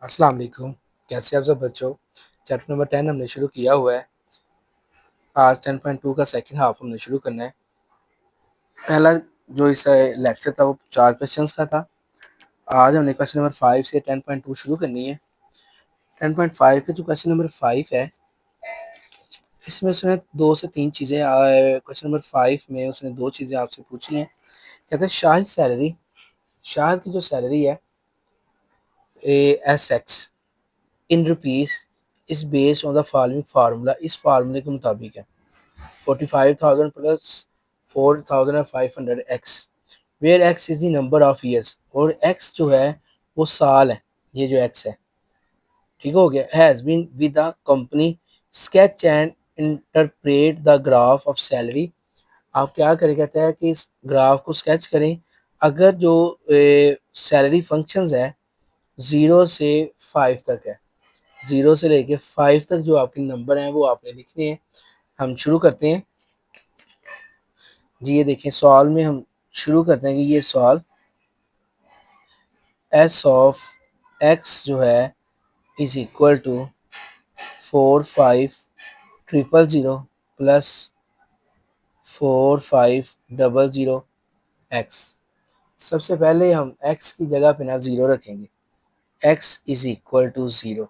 अस्सलाम वालेकुम। कैसे आप सब बच्चों। चैप्टर नंबर 10 हमने शुरू किया हुआ है। आज 10.2 का सेकंड हाफ हमने शुरू करना है। पहला जो इस लेक्चर था वो 4 क्वेश्चंस का था। आज हमने क्वेश्चन नंबर 5 से 10.2 शुरू करनी है। 10.5 का जो क्वेश्चन नंबर 5 है, इसमें उसने 2 से 3 चीज़ें क्वेश्चन नंबर 5 में उसने 2 चीज़ें आपसे पूछी हैं। कहते हैं शाहिद की जो सैलरी है s x in rupees is based on the following formula, इस फार्मूले के मुताबिक है 45,000 plus 4,500 x, where x is the number of years, और एक्स जो है वो साल है। ये जो एक्स है, ठीक हो गया। Has been with the company, sketch and interpret the graph of salary. आप क्या करें, कहते हैं कि इस ग्राफ को स्केच करें। अगर जो सैलरी फंक्शंस है 0 से 5 तक है, 0 से लेके 5 तक जो आपके नंबर हैं वो आपने लिखने हैं। हम शुरू करते हैं जी। ये देखें, सवाल में हम शुरू करते हैं कि ये सवाल एस ऑफ एक्स जो है is equal to 45,000 plus 4500 x. सबसे पहले हम एक्स की जगह पे ना ज़ीरो रखेंगे। X is equal to zero,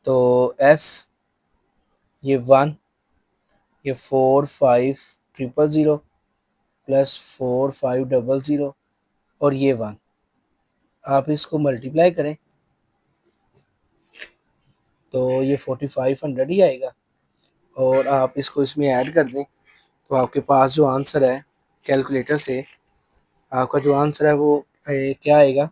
तो एस ये 1, ये 4500 प्लस 4500 और ये 1। आप इसको मल्टीप्लाई करें तो ये 4500 ही आएगा, और आप इसको इसमें ऐड कर दें तो आपके पास जो आंसर है कैलकुलेटर से, आपका जो आंसर है वो क्या आएगा,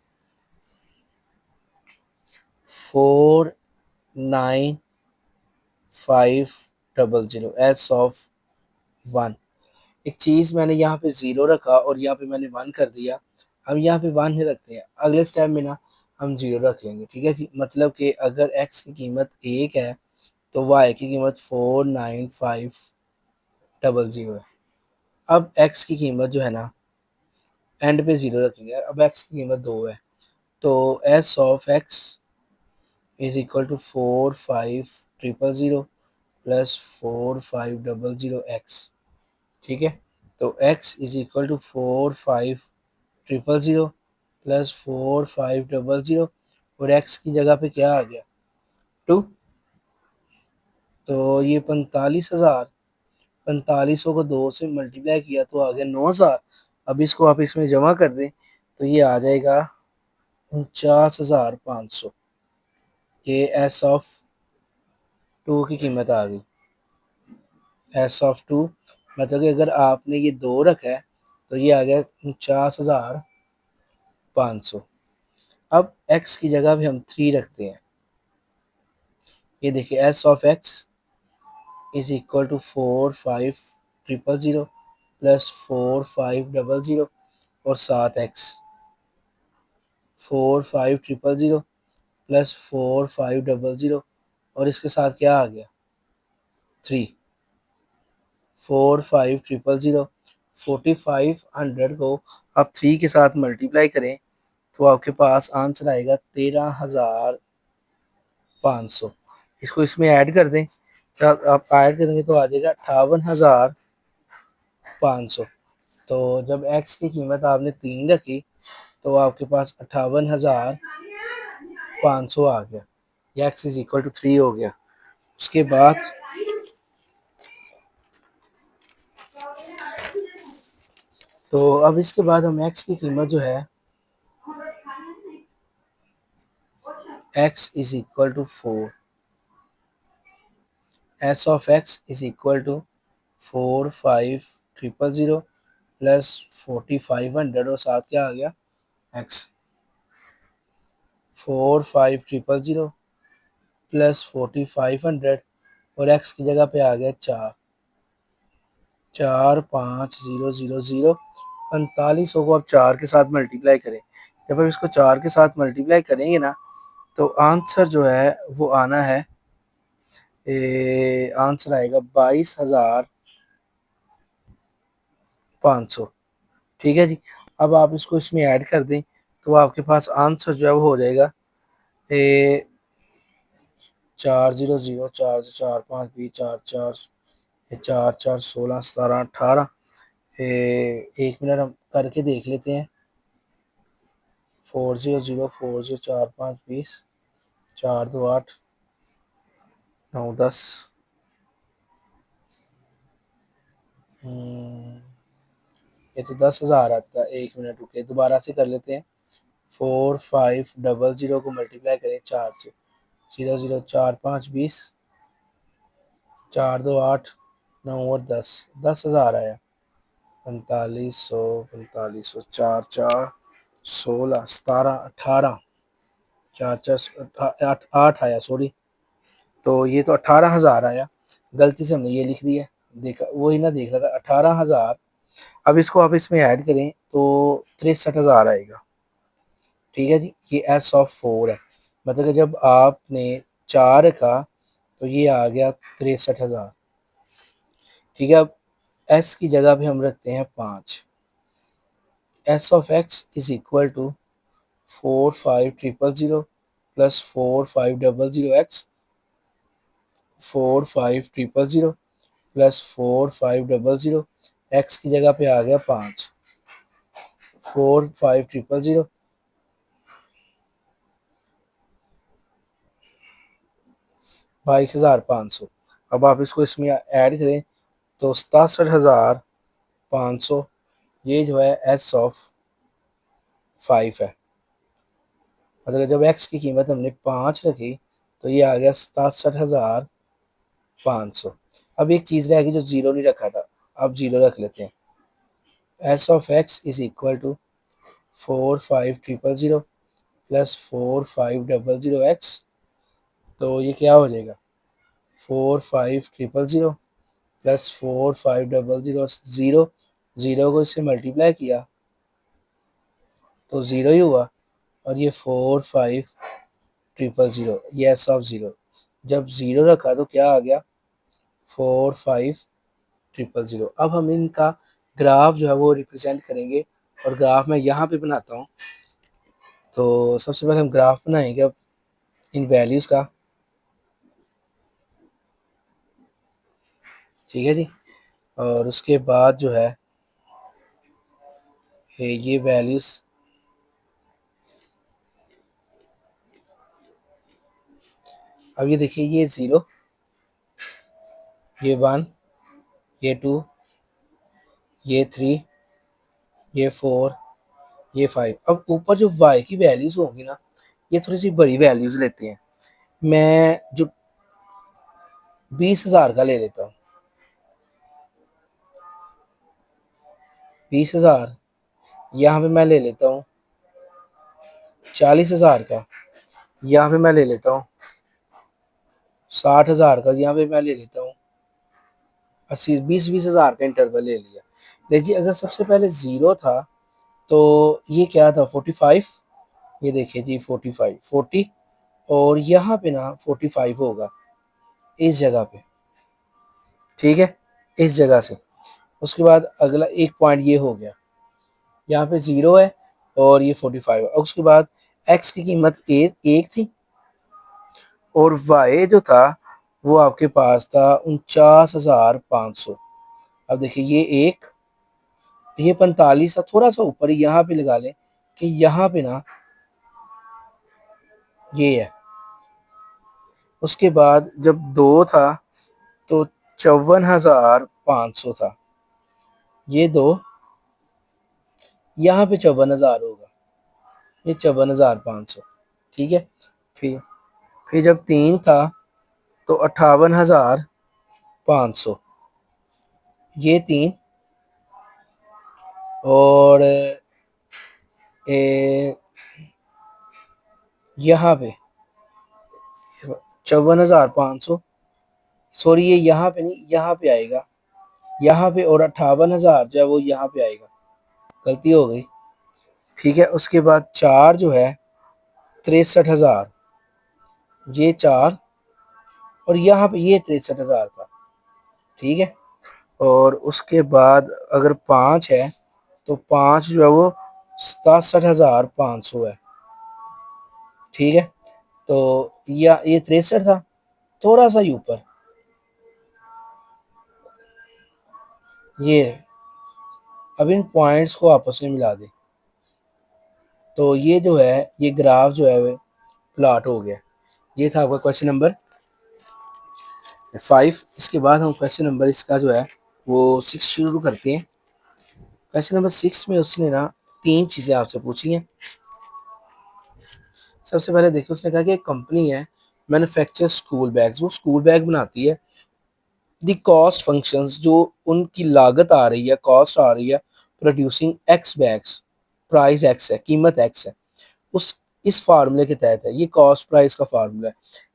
49,500 एस ऑफ 1। एक चीज़ मैंने यहाँ पे ज़ीरो रखा और यहाँ पे मैंने 1 कर दिया। हम यहाँ पे 1 ही रखते हैं, अगले स्टेप में ना हम ज़ीरो रख लेंगे, ठीक है जी। मतलब कि अगर एक्स की कीमत 1 है तो वाई की कीमत 49,500 है। अब एक्स की कीमत जो है ना एंड पे ज़ीरो रखेंगे। अब एक्स की कीमत 2 है, तो s of x is equal to 4500 plus 4500 x, ठीक है। तो x is equal to 4500 plus 4500, और एक्स की जगह पे क्या आ गया 2। तो ये 45,000, 4500 को 2 से मल्टीप्लाई किया तो आ गया 9,000। अब इसको आप इसमें जमा कर दें तो ये आ जाएगा 49,500। ये एस ऑफ 2 की कीमत आ गई। एस ऑफ 2 मतलब कि अगर आपने ये 2 रखा है तो ये आ गया 49,500। अब एक्स की जगह भी हम 3 रखते हैं। ये देखिए, s of x is equal to 4500 plus 4500 और 7 एक्स, 4500 प्लस 4500 और इसके साथ क्या आ गया 3। 4500, 4500 को आप 3 के साथ मल्टीप्लाई करें तो आपके पास आंसर आएगा 13,500। इसको इसमें ऐड कर दें, जब आप ऐड करेंगे तो आ जाएगा 58,500। तो जब एक्स की कीमत आपने 3 रखी तो आपके पास 58,500 आ गया। एक्स इज इक्वल टू 3 हो गया। उसके बाद तो अब इसके बाद हम एक्स की कीमत जो है x is equal to 4, s of x is equal to 4500 plus 4500 और साथ क्या आ गया एक्स। 4500 प्लस 4500 और एक्स की जगह पे आ गया 4, 4500। 4500 को आप 4 के साथ मल्टीप्लाई करें। जब आप इसको 4 के साथ मल्टीप्लाई करेंगे ना तो आंसर जो है वो आना है, आंसर आएगा 22,500, ठीक है जी। अब आप इसको इसमें ऐड कर दें तो आपके पास आंसर जो है वो हो जाएगा ए 400 4 4 5 20 4 4 4 4 16 17 18 एक मिनट हम करके देख लेते हैं। 400 40 4 5 20 4 2 8 9 10। ये तो 10,000 आता है। एक मिनट रुके, दोबारा से कर लेते हैं। 4500 को मल्टीप्लाई करें 4 से। 00 4 5 20 4 2 8 9 और 10, 10,000 आया। 4500 4 4 16 17 18 4 4 8 8 आया, सॉरी। तो ये तो 18,000 आया, गलती से हमने ये लिख दिया। देखा वही ना, देख रहा था 18,000। अब इसको आप इसमें ऐड करें तो 63,000 आएगा। ठीक है जी, ये एस ऑफ 4 है। मतलब कि जब आपने 4 रखा तो ये आ गया 63,000। ठीक है, अब एस की जगह पे हम रखते हैं 5। S of x is equal to 4500 plus 4500 x, 4500 plus 4500 x की जगह पे आ गया 5। 4500 22,500। अब आप इसको इसमें ऐड करें तो 67,500। ये जो है एस ऑफ 5 है। मतलब जब एक्स की कीमत हमने 5 रखी तो ये आ गया 67,500। अब एक चीज़ रह गई जो ज़ीरो नहीं रखा था, अब ज़ीरो रख लेते हैं। S of x is equal to 4500 plus 4500 x. तो ये क्या हो जाएगा, 4500 प्लस 4500 ज़ीरो, ज़ीरो को इससे मल्टीप्लाई किया तो ज़ीरो ही हुआ। और ये 4500, ये एस ऑफ ज़ीरो। जब ज़ीरो रखा तो क्या आ गया, 4500। अब हम इनका ग्राफ जो है वो रिप्रेजेंट करेंगे, और ग्राफ मैं यहाँ पे बनाता हूँ। तो सबसे पहले हम ग्राफ बनाएंगे अब इन वैल्यूज़ का। ठीक है जी, और उसके बाद जो है ये वैल्यूज़, अब ये देखिए, ये 0, ये 1, ये 2, ये 3, ये 4, ये 5। अब ऊपर जो y की वैल्यूज़ होंगी ना, ये थोड़ी सी बड़ी वैल्यूज़ लेते हैं। मैं जो 20,000 का ले लेता हूँ, 20,000। यहाँ पे मैं ले लेता हूँ 40,000 का, यहाँ पे मैं ले लेता हूँ 60,000 का, यहाँ पे मैं ले लेता हूँ 80, 20,000 का इंटरवल ले लिया। देखिए, अगर सबसे पहले ज़ीरो था तो ये क्या था, 45। ये देखिए जी, 45 40, और यहाँ पे ना 45 होगा इस जगह पे। ठीक है, इस जगह से। उसके बाद अगला एक पॉइंट ये हो गया, यहाँ पे 0 है और ये 45 है। और उसके बाद एक्स की कीमत एक थी, और वाई जो था वो आपके पास था 49,500। अब देखिए, ये एक, ये 45 था, थोड़ा सा ऊपर यहाँ पे लगा लें कि यहाँ पे ना ये है। उसके बाद जब दो था तो 54,500 था, ये दो, यहाँ पे 54,000 होगा, ये 54,500। ठीक है, फिर जब तीन था तो 58,500, ये तीन, और यहाँ पे 54,500, सॉरी ये यहाँ पे नहीं, यहाँ पे आएगा, यहाँ पे, और 58,000 जो है वो यहाँ पे आएगा, गलती हो गई। ठीक है, उसके बाद चार जो है 63,000, ये चार, और यहाँ पे ये 63,000 था। ठीक है, और उसके बाद अगर पाँच है तो पाँच जो है वो 67,500 है। ठीक है, तो या ये 63 था, थोड़ा सा ही ऊपर ये है। अब इन पॉइंट्स को आपस में मिला दें, तो ये जो है ये ग्राफ जो है वो प्लॉट हो गया। ये था आपका क्वेश्चन नंबर 5। इसके बाद हम क्वेश्चन नंबर इसका जो है वो 6 शुरू करते हैं। क्वेश्चन नंबर 6 में उसने ना 3 चीज़ें आपसे पूछी हैं। सबसे पहले देखिए, उसने कहा कि एक कंपनी है मैन्युफैक्चर स्कूल बैग्स, वो स्कूल बैग बनाती है। दी कॉस्ट फंक्शंस, जो उनकी लागत आ रही है, कॉस्ट आ रही है producing x bags, price x है, कीमत एक्स है, उस इस फार्मूले के तहत है, ये कॉस्ट प्राइस का फार्मूला है।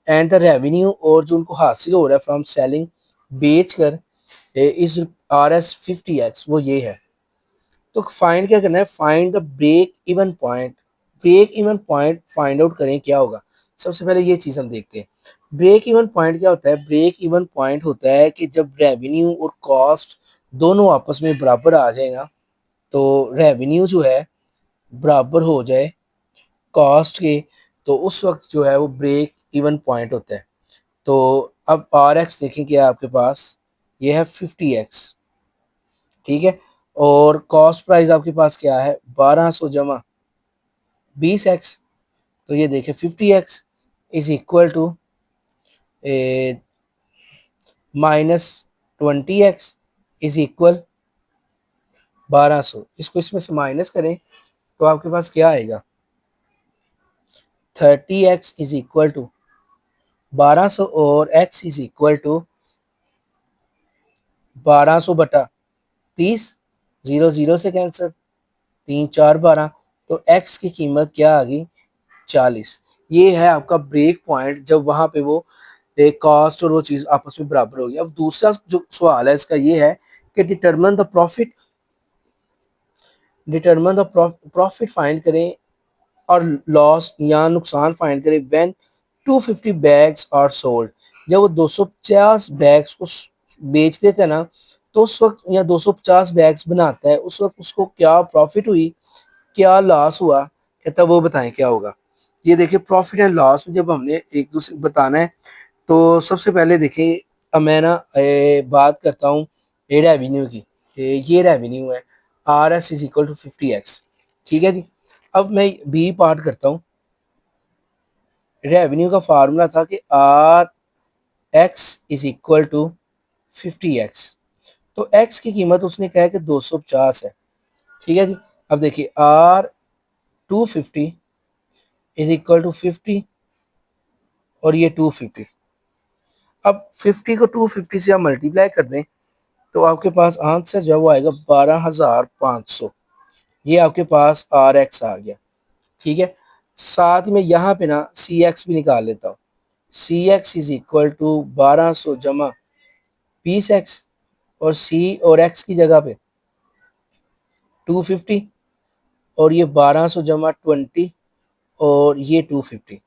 एंड द रेवेन्यू, और जो उनको हासिल हो रहा है फ्रॉम सेलिंग, बेच कर, इस RS50X, वो ये है। तो फाइंड क्या करना है, find the break even point. Break even point find out करें क्या होगा। सबसे पहले ये चीज़ हम देखते हैं। ब्रेक इवन पॉइंट क्या होता है, ब्रेक इवन पॉइंट होता है कि जब रेवेन्यू और कॉस्ट दोनों आपस में बराबर आ जाए ना, तो रेवेन्यू जो है बराबर हो जाए कॉस्ट के, तो उस वक्त जो है वो ब्रेक इवन पॉइंट होता है। तो अब RX देखें क्या आपके पास, ये है 50X, ठीक है। और कॉस्ट प्राइस आपके पास क्या है, 1200 जमा 20X। तो ये देखें 50X is equal to -20X is equal 1200। इसको इसमें से माइनस करें तो आपके पास क्या आएगा, 30X इज इक्वल टू 1200 और X इज इक्वल टू 1200 बटा 30, 0 0 से कैंसिल, 3 4 12, तो X की कीमत क्या आ गई, 40। ये है आपका ब्रेक पॉइंट, जब वहां पे वो एक कॉस्ट और वो चीज़ आपस में बराबर होगी। अब दूसरा जो सवाल है इसका ये है कि डिटरमन द प्रॉफिट फाइंड करें और लॉस या नुकसान फाइंड करें व्हेन 250 बैग्स आर सोल्ड। जब वो 250 बैग्स को बेच देते हैं ना, तो उस वक्त, या 250 बैग्स बनाता है उस वक्त उसको क्या प्रॉफिट हुई, क्या लॉस हुआ, कहता है वो बताएं क्या होगा। ये देखिए, प्रॉफिट एंड लॉस में जब हमने एक दूसरे को बताना है, तो सबसे पहले देखिए, अब मैं ना बात करता हूँ ये रेवेन्यू की। ये रेवेन्यू है, RS is equal to 50X, ठीक है जी। अब मैं बी पार्ट करता हूँ। रेवेन्यू का फार्मूला था कि RX is equal to 50X। तो X की कीमत उसने कहा है कि 250 है, ठीक है जी। अब देखिए, R 250 इज इक्वल टू 50 और ये 250। अब 50 को 250 से आप मल्टीप्लाई कर दें, तो आपके पास आंसर जो है वो आएगा 12,500। ये आपके पास RX आ गया, ठीक है। साथ में यहाँ पे ना CX भी निकाल लेता हूँ। CX इज इक्वल टू 1200 जमा 20X, और C और X की जगह पे 250, और ये 1200 जमा 20, और ये 250।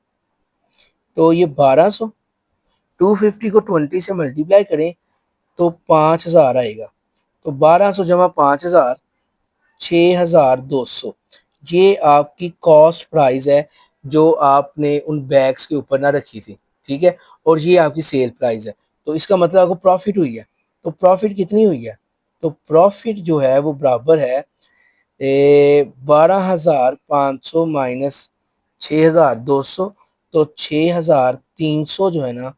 तो ये 1200, 250 को 20 से मल्टीप्लाई करें तो 5000 आएगा। तो 1200 जमा 5000, 6200। ये आपकी कॉस्ट प्राइस है जो आपने उन बैग्स के ऊपर ना रखी थी, ठीक है। और ये आपकी सेल प्राइस है, तो इसका मतलब आपको प्रॉफिट हुई है। तो प्रॉफिट कितनी हुई है, तो प्रॉफिट जो है वो बराबर है 12,500 माइनस 6200, तो 6300 जो है ना,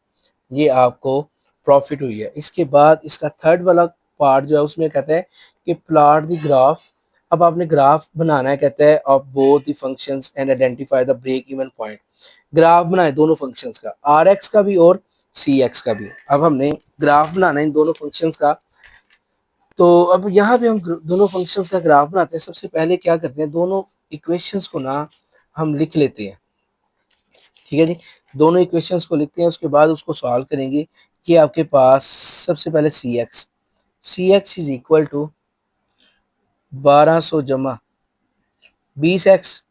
ये आपको प्रॉफिट हुई है। इसके बाद इसका थर्ड वाला पार्ट जो है उसमें कहता है कि प्लॉट द ग्राफ। अब आपने ग्राफ बनाना है, कहता है of both the functions and identify the break even point. Graph बनाए दोनों फंक्शंस का, RX का भी और CX का भी। अब हमने ग्राफ बनाना है इन दोनों फंक्शंस का। तो अब यहाँ पे हम दोनों फंक्शंस का ग्राफ बनाते हैं। सबसे पहले क्या करते हैं, दोनों इक्वेशंस को ना हम लिख लेते हैं, ठीक है जी। दोनों इक्वेशंस को लिखते हैं, उसके बाद उसको सॉल्व करेंगे। कि आपके पास सबसे पहले CX इज इक्वल टू 1200 जमा 20X,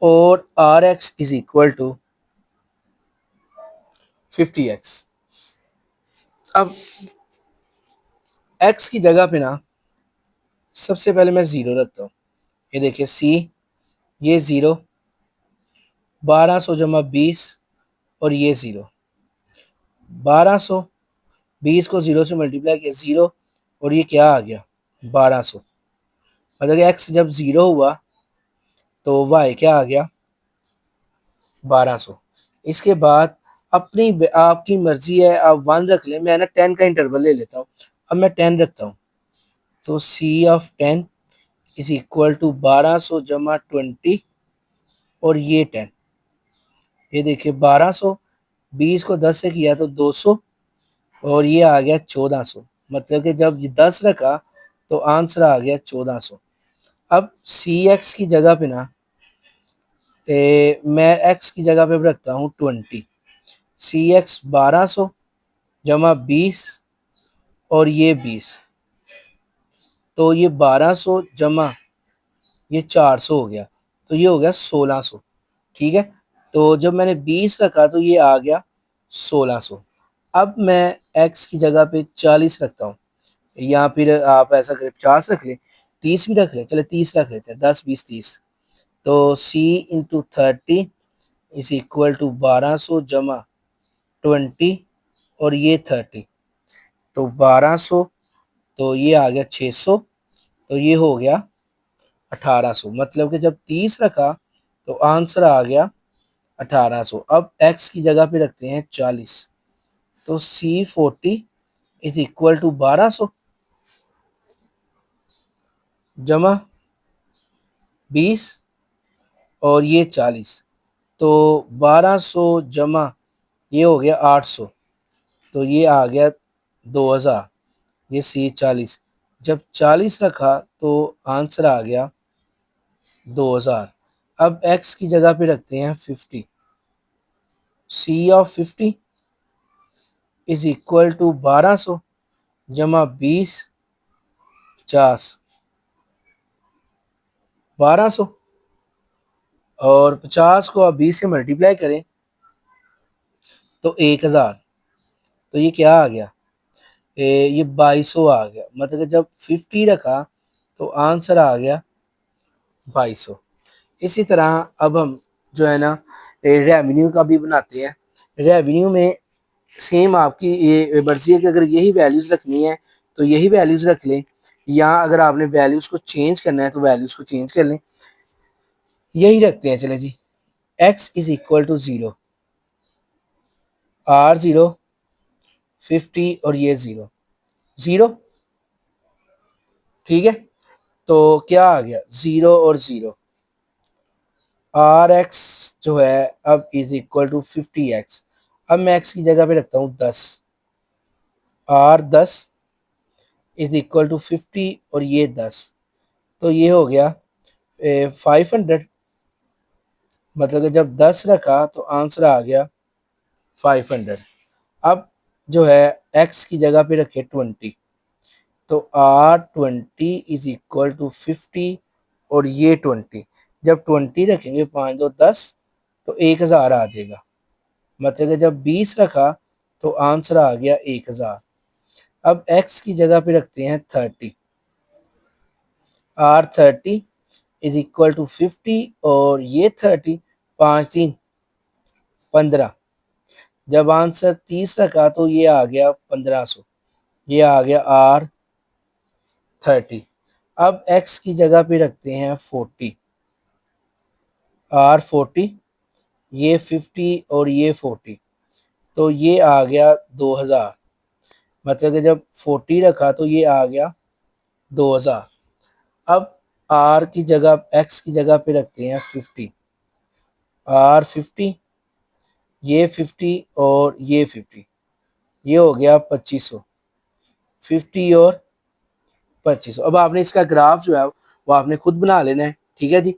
और RX is equal to 50X। अब X की जगह पे ना सबसे पहले मैं ज़ीरो रखता हूँ। ये देखिए C, ये ज़ीरो, 1200 जमा 20, और ये 0। 1200, 20 को 0 से मल्टीप्लाई किया 0, और ये क्या आ गया 1200। मतलब कि x जब 0 हुआ तो y क्या आ गया 1200। इसके बाद अपनी आपकी मर्जी है, आप 1 रख लें, मैं ना 10 का इंटरवल ले लेता हूँ। अब मैं 10 रखता हूँ, तो c of 10 is equal to 1200 जमा 20 और ये 10। ये देखिए 1200, 20 को 10 से किया तो 200, और ये आ गया 1400। मतलब कि जब ये 10 रखा तो आंसर आ गया 1400। अब सी एक्स की जगह पे ना मैं एक्स की जगह पे रखता हूँ 20। सी एक्स 1200 जमा 20 और ये 20, तो ये 1200 जमा ये 400 हो गया, तो ये हो गया 1600। ठीक है, तो जब मैंने 20 रखा तो ये आ गया 1600। अब मैं x की जगह पे 40 रखता हूँ, या फिर आप ऐसा करें 50 रख लें, 30 भी रख लें, चले 30 रख लेते हैं, 10 20 30। तो c into 30 is equal to 1200 जमा 20 और ये 30, तो 1200, तो ये आ गया 600, तो ये हो गया 1800। मतलब कि जब 30 रखा तो आंसर आ गया 1800। अब x की जगह पे रखते हैं 40, तो C40 इज इक्वल टू 1200 जमा 20 और ये 40, तो 1200 जमा ये हो गया 800, तो ये आ गया 2000। ये C40, जब 40 रखा तो आंसर आ गया 2000। अब x की जगह पे रखते हैं 50, C of 50 is equal to 1200 जमा 20 50, 1200, और 50 को आप 20 से मल्टीप्लाई करें तो 1000, तो ये क्या आ गया ये 2200 आ गया। मतलब कि जब 50 रखा तो आंसर आ गया 2200। इसी तरह अब हम जो है ना रेवेन्यू का भी बनाते हैं। रेवेन्यू में सेम आपकी ये मर्जी है कि अगर यही वैल्यूज़ रखनी है तो यही वैल्यूज़ रख लें, या अगर आपने वैल्यूज़ को चेंज करना है तो वैल्यूज़ को चेंज कर लें। यही रखते हैं, चले जी। x is equal to 0, R0 50 और ये 0 0। ठीक है, तो क्या आ गया 0 और 0। RX जो है अब इज इक्वल टू 50x। अब मैं x की जगह पे रखता हूँ 10, R10 इज इक्वल टू 50 और ये 10, तो ये हो गया 500। मतलब कि जब 10 रखा तो आंसर आ गया 500। अब जो है x की जगह पे रखे 20, तो R20 इज इक्वल टू 50 और ये 20। जब 20 रखेंगे 5 2 10, तो 1000 आ जाएगा। मतलब कि जब 20 रखा तो आंसर आ गया 1000। अब x की जगह पे रखते हैं 30, R30 इज इक्वल टू 50 और ये 30, 5 3 15। जब आंसर 30 रखा तो ये आ गया 1500, ये आ गया R30। अब x की जगह पे रखते हैं 40, R40, ये 50 और ये 40, तो ये आ गया 2000। मतलब कि जब 40 रखा तो ये आ गया 2000। अब r की जगह x की जगह पे रखते हैं 50, R50, ये 50 और ये 50, ये हो गया 2500। 50 और 2500। अब आपने इसका ग्राफ जो है वो आपने खुद बना लेना है। ठीक है जी,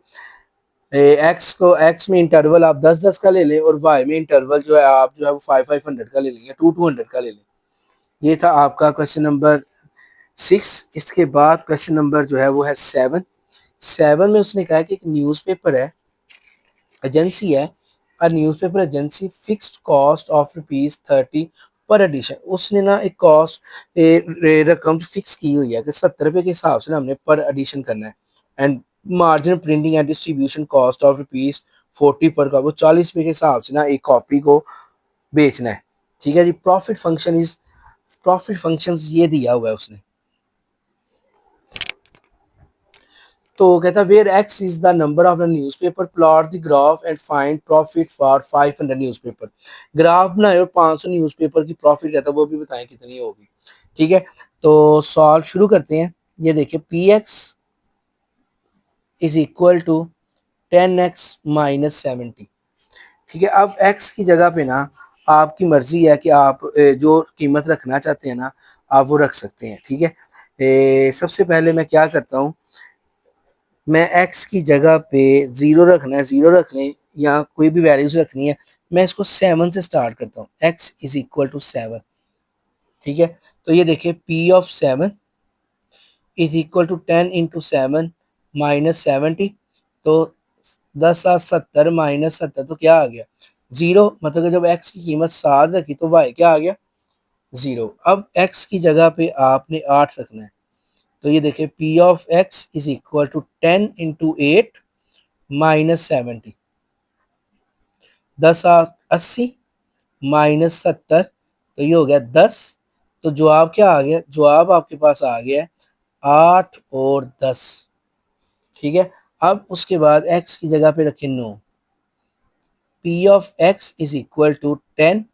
एक्स में इंटरवल आप 10 10 का ले लें, और वाई में इंटरवल जो है आप जो है वो 500 का ले लें, या 200 का ले लें। ये था आपका क्वेश्चन नंबर 6। इसके बाद क्वेश्चन नंबर जो है वो है 7। 7 में उसने कहा कि एक न्यूज़पेपर है, एजेंसी है, a newspaper agency fixed cost of ₹30 पर एडिशन। उसने ना एक कॉस्ट रकम फिक्स की हुई है कि 70 रुपये के हिसाब से ना हमने पर एडिशन करना है, and margin printing and distribution cost of ₹40 पर का, वो 40 रुपये के हिसाब से ना एक कॉपी को बेचना है। ठीक है जी, प्रॉफिट फंक्शन ये दिया हुआ है उसने। तो कहता है where x is the number of the newspaper, plot the graph and find profit for 500 newspaper. Graph बनाए और 500 न्यूज़पेपर की प्रॉफिट कहता है वो भी बताएं कितनी होगी। ठीक है, तो सॉल्व शुरू करते हैं। ये देखिए p x is equal to 10x minus 70। ठीक है, अब x की जगह पे ना आपकी मर्जी है कि आप जो कीमत रखना चाहते हैं ना आप वो रख सकते हैं। ठीक है, सबसे पहले मैं क्या करता हूँ, मैं x की जगह पे ज़ीरो रखना है, ज़ीरो रख लें या कोई भी वैल्यूज रखनी है। मैं इसको 7 से स्टार्ट करता हूँ, x इज इक्वल टू 7। ठीक है, तो ये देखिए p of 7 is equal to 10 into 7 minus 70। तो 10 7 70 माइनस 70 तो क्या आ गया, जीरो। मतलब कि जब x की कीमत 7 रखी तो y क्या आ गया, जीरो। अब x की जगह पे आपने 8 रखना है। तो ये देखिए p of x is equal to 10 into 8 minus 70। 10 80 minus 70, तो ये हो गया 10। तो जवाब क्या आ गया, जवाब आपके पास आ गया है 8 और 10। ठीक है, अब उसके बाद x की जगह पे रखें 9। p of x is equal to 10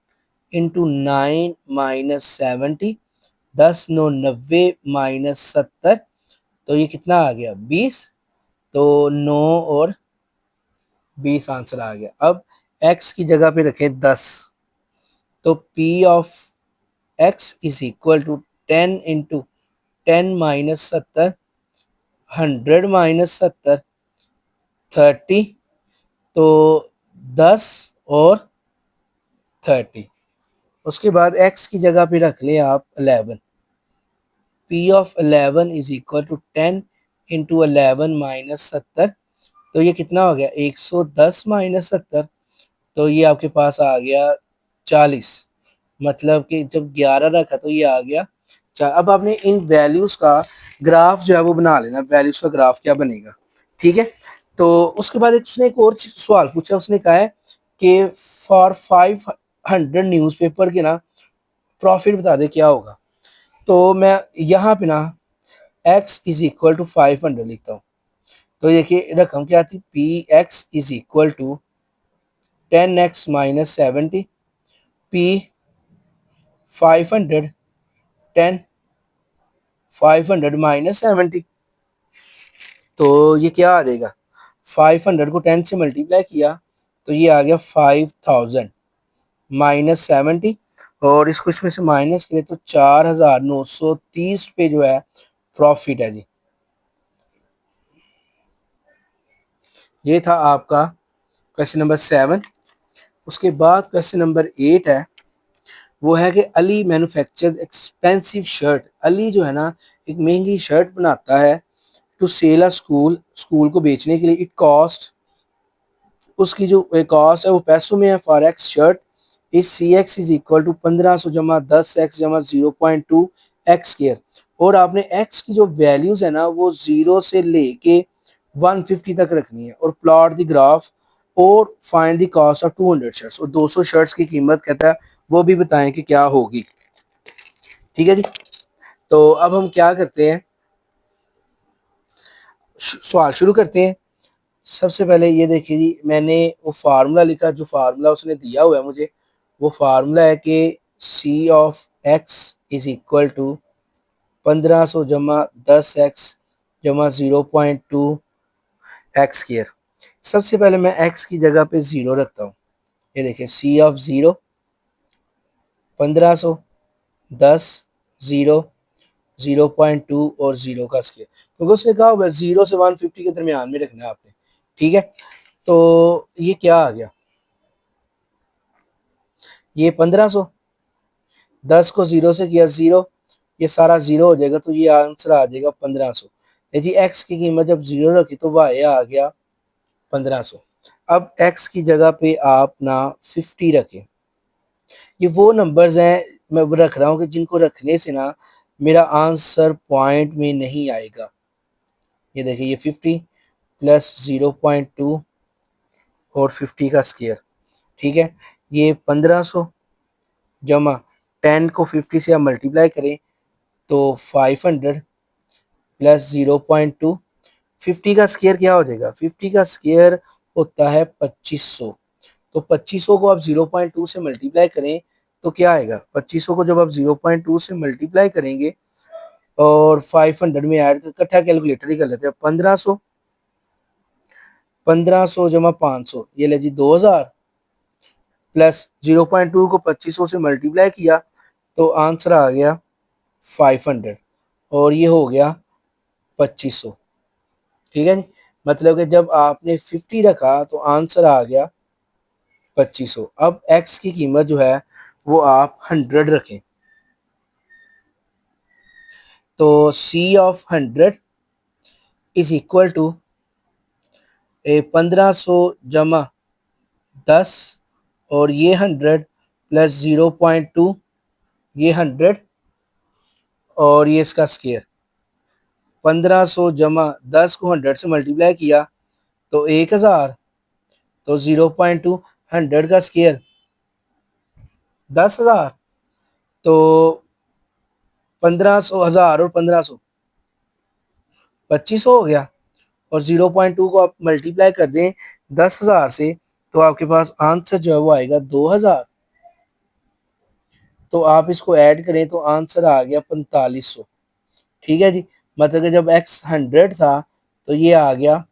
into 9 minus 70। 10 9 90 minus 70, तो ये कितना आ गया 20। तो 9 और 20 आंसर आ गया। अब x की जगह पे रखें 10। तो p of x is equal to 10 into 10 minus 70, 100 minus 70, 30। तो 10 और 30। उसके बाद x की जगह पे रख लें आप 11। p of 11 is equal to 10 into 11 minus 70। तो ये कितना हो गया 110 माइनस 70। तो ये आपके पास आ गया 40। मतलब कि जब 11 रखा तो ये आ गया 4। अब आपने इन वैल्यूज का ग्राफ जो है वो बना लेना, वैल्यूज का ग्राफ क्या बनेगा। ठीक है, तो उसके बाद उसने एक और सवाल पूछा। उसने कहा है कि फॉर 500 न्यूज़पेपर के ना प्रॉफिट बता दे क्या होगा। तो मैं यहाँ पे ना x इज इक्वल टू 500 लिखता हूँ। तो देखिए रकम क्या थी, p x is equal to 10x minus 70। P 500 10 500 minus 70। तो ये क्या आ जाएगा, 500 को 10 से मल्टीप्लाई किया तो ये आ गया 5000 माइनस 70। और इसको इसमें से माइनस करें तो 4930 पे जो है प्रॉफिट है जी। ये था आपका क्वेश्चन नंबर 7। उसके बाद क्वेश्चन नंबर 8 है, वो है कि Ali manufactures expensive shirt. Ali जो है ना एक महंगी शर्ट बनाता है to sell a school, school को बेचने के लिए। इट कॉस्ट, उसकी जो कॉस्ट है वो पैसों में है। For x shirt is c x is equal to 1500 जमा 10x जमा 0.2 एक्स स्केयर। और आपने x की जो वैल्यूज है ना वो 0 से लेके 150 तक रखनी है। और प्लॉट द ग्राफ और find the cost of 200 shirts. और 200 शर्ट्स की कीमत कहता है वो भी बताएं कि क्या होगी। ठीक है जी, तो अब हम क्या करते हैं, सवाल शुरू करते हैं। सबसे पहले ये देखिए जी, मैंने वो फार्मूला लिखा, जो फार्मूला उसने दिया हुआ है मुझे। वो फार्मूला है कि C of x is equal to 1500 जमा 10x जमा 0.2 एक्स स्क्र। सबसे पहले मैं x की जगह पे ज़ीरो रखता हूँ। ये देखिए सी ऑफ ज़ीरो 1500 10 ज़ीरो 0.2 और ज़ीरो का स्क्वायर, क्योंकि उसने कहा होगा 0 से 150 के दरमियान में रखना है आपने। ठीक है, तो ये क्या आ गया, ये 1500। 10 को 0 से किया 0, ये सारा 0 हो जाएगा तो ये आंसर आ जाएगा 1500। ये जी एक्स की कीमत जब 0 रखी तो वाई आ गया 1500। अब एक्स की जगह पे आप ना 50 रखें। ये वो नंबर्स हैं मैं वो रख रहा हूँ कि जिनको रखने से ना मेरा आंसर पॉइंट में नहीं आएगा। ये देखिए ये 50 प्लस 0.2 और 50 का स्क्वायर। ठीक है, ये 1500 जमा 10 को 50 से आप मल्टीप्लाई करें तो 500 प्लस 0.2। 50 का स्क्वायर क्या हो जाएगा? 50 का स्क्वायर होता है 2500। तो 2500 को आप 0.2 से मल्टीप्लाई करें तो क्या आएगा? 2500 को जब आप 0.2 से मल्टीप्लाई करेंगे और 500 में ऐड इकट्ठा कैलकुलेटर ही कर लेते हैं। 1500, 1500 जमा 500, ये ले जी 2000 प्लस 0.2 को 2500 से मल्टीप्लाई किया तो आंसर आ गया 500 और ये हो गया 2500। ठीक है जी। मतलब कि जब आपने 50 रखा तो आंसर आ गया 2500। अब x की कीमत जो है वो आप 100 रखें तो c of 100 is equal to 1500 जमा 10 और ये 100 प्लस 0.2, ये 100 और ये इसका स्क्वायर। 1500 जमा 10 को 100 से मल्टीप्लाई किया तो 1000, तो 0.2, 100 का स्क्वायर 10,000, तो 1500, 1000 और 1500 2500 हो गया। और 0.2 को आप मल्टीप्लाई कर दें 10,000 से तो आपके पास आंसर जो है वो आएगा 2000। तो आप इसको ऐड करें तो आंसर आ गया 4500। ठीक है जी। मतलब कि जब x 100 था तो ये आ गया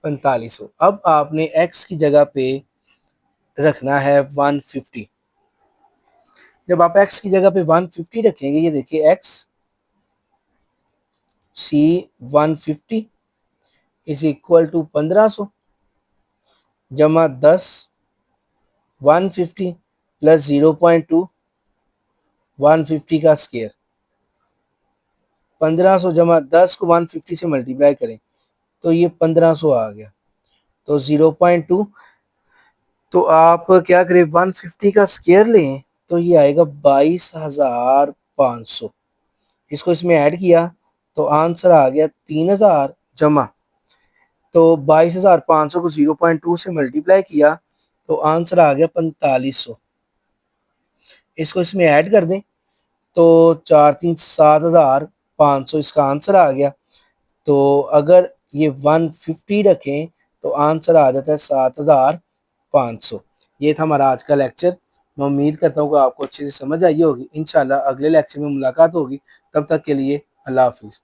4500। अब आपने x की जगह पे रखना है 150। जब आप x की जगह पे 150 रखेंगे, ये देखिए x c 150 is equal to 1500 जमा 10, 150 प्लस 0.2, 150 का स्क्वायर। 1500 जमा 10 को 150 से मल्टीप्लाई करें तो ये 1500 आ गया। तो 0.2, तो आप क्या करें 150 का स्क्वायर लें तो ये आएगा 22,500। इसको इसमें ऐड किया तो आंसर आ गया 3000 जमा, तो 22,500 को 0.2 से मल्टीप्लाई किया तो आंसर आ गया 4500। इसको इसमें ऐड कर दें तो 4 3 7,500 इसका आंसर आ गया। तो अगर ये 150 रखें तो आंसर आ जाता है 7,500। ये था हमारा आज का लेक्चर। मैं उम्मीद करता हूँ कि आपको अच्छे से समझ आई होगी। इंशाल्लाह अगले लेक्चर में मुलाकात होगी। तब तक के लिए अल्लाह हाफिज़।